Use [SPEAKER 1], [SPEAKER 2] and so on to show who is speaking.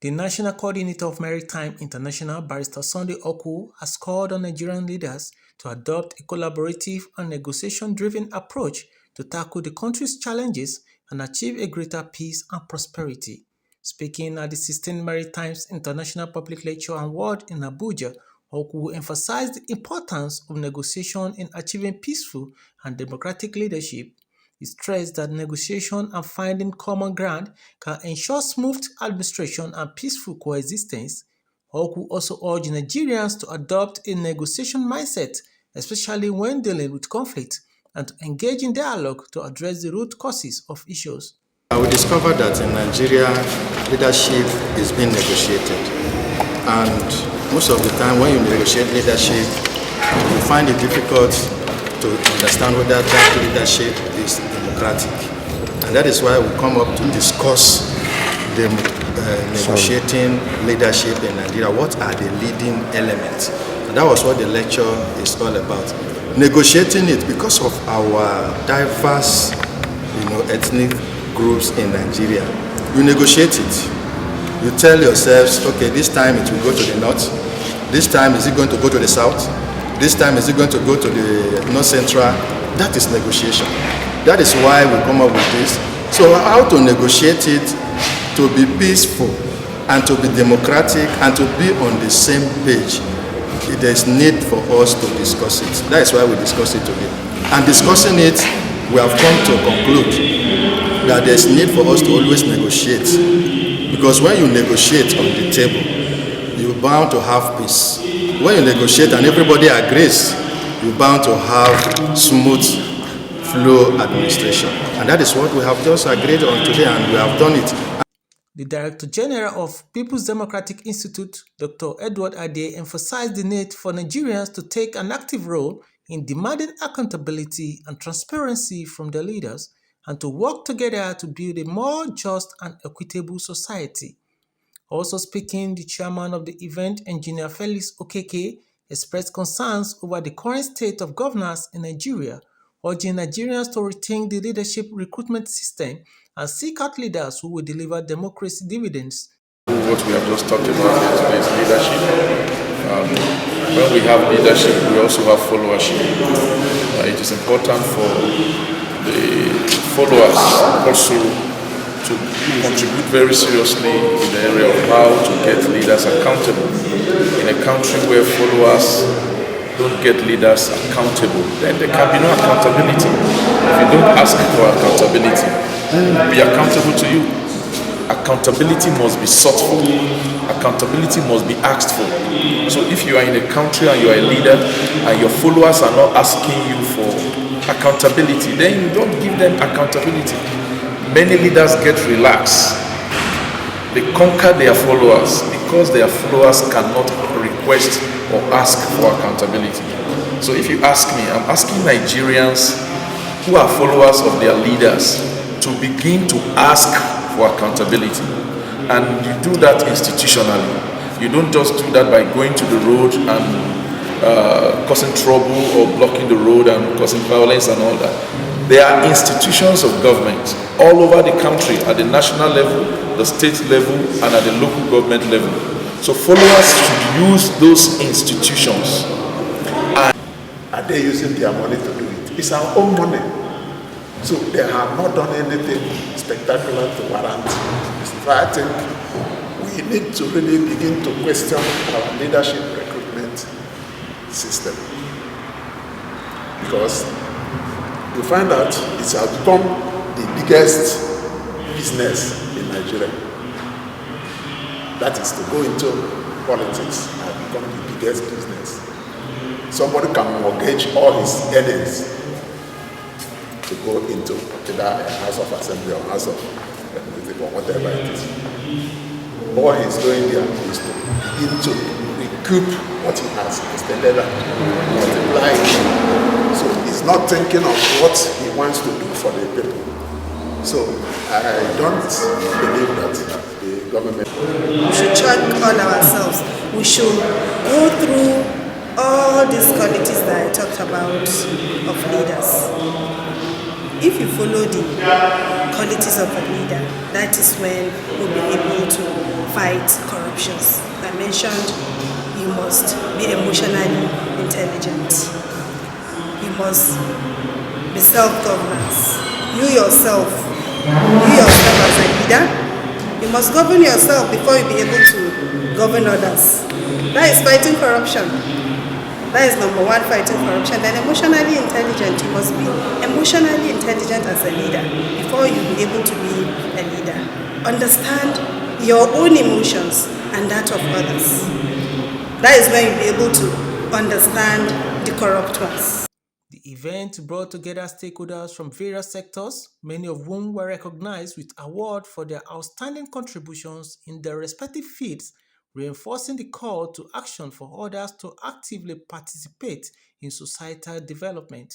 [SPEAKER 1] The National Coordinator of Maritime International, Barrister Sunday Oku, has called on Nigerian leaders to adopt a collaborative and negotiation-driven approach to tackle the country's challenges and achieve a greater peace and prosperity. Speaking at the 16th Maritime International Public Lecture and Award in Abuja, Oku emphasized the importance of negotiation in achieving peaceful and democratic leadership. He stressed that negotiation and finding common ground can ensure smooth administration and peaceful coexistence. Oku also urged Nigerians to adopt a negotiation mindset, especially when dealing with conflict, and to engage in dialogue to address the root causes of issues.
[SPEAKER 2] We discovered that in Nigeria, leadership is being negotiated. And most of the time when you negotiate leadership, you find it difficult to understand whether that leadership is democratic. And that is why we come up to discuss the negotiating leadership in Nigeria. What are the leading elements? And that was what the lecture is all about. Negotiating it because of our diverse, ethnic groups in Nigeria. You negotiate it. You tell yourselves, okay, this time it will go to the north. This time is it going to go to the south? This time is it going to go to the north central? That is negotiation. That is why we come up with this. So how to negotiate it to be peaceful and to be democratic and to be on the same page. There is need for us to discuss it. That is why we discuss it today. And discussing it, we have come to conclude that there is need for us to always negotiate. Because when you negotiate on the table, you're bound to have peace. When you negotiate and everybody agrees, you're bound to have smooth flow administration. And that is what we have just agreed on today, and we have done it.
[SPEAKER 1] The Director General of People's Democratic Institute, Dr. Edward Ade, emphasized the need for Nigerians to take an active role in demanding accountability and transparency from their leaders and to work together to build a more just and equitable society. Also speaking, the chairman of the event, Engineer Felix Okeke, expressed concerns over the current state of governance in Nigeria, urging Nigerians to rethink the leadership recruitment system and seek out leaders who will deliver democracy dividends.
[SPEAKER 3] What we have just talked about here today is leadership. When we have leadership, we also have followership. It is important for the followers also to contribute very seriously in the area of how to get leaders accountable. In a country where followers don't get leaders accountable, then there can be no accountability. If you don't ask for accountability, who will be accountable to you? Accountability must be sought for. Accountability must be asked for. So if you are in a country and you are a leader and your followers are not asking you for accountability, then you don't give them accountability. Many leaders get relaxed. They conquer their followers because their followers cannot request or ask for accountability. So if you ask me, I'm asking Nigerians who are followers of their leaders to begin to ask for accountability. And you do that institutionally. You don't just do that by going to the road and causing trouble or blocking the road and causing violence and all that. There are institutions of government all over the country, at the national level, the state level, and at the local government level. So followers should use those institutions.
[SPEAKER 4] Are they using their money to do it? It's our own money. So they have not done anything spectacular to warrant this. So I think we need to really begin to question our leadership recruitment system. Because you find out it has become the biggest business in Nigeria. That is to go into politics and become the biggest business. Somebody can mortgage all his earnings to go into either a House of Assembly or House of Representatives or whatever it is. All he's doing there is to begin to recoup what he has extended and multiply it. So he's not thinking of what he wants to do for the people. So I don't believe that the government...
[SPEAKER 5] We should check on ourselves. We should go through all these qualities that I talked about of leaders. If you follow the qualities of a leader, that is when we'll be able to fight corruptions. I mentioned you must be emotionally intelligent. You must be self-governance. You yourself as a leader, you must govern yourself before you be able to govern others. That is fighting corruption. That is number one, fighting corruption. Then emotionally intelligent. You must be emotionally intelligent as a leader before you be able to be a leader. Understand your own emotions and that of others. That is when you'll be able to understand the corrupt ones.
[SPEAKER 1] The event brought together stakeholders from various sectors, many of whom were recognized with awards for their outstanding contributions in their respective fields, reinforcing the call to action for others to actively participate in societal development.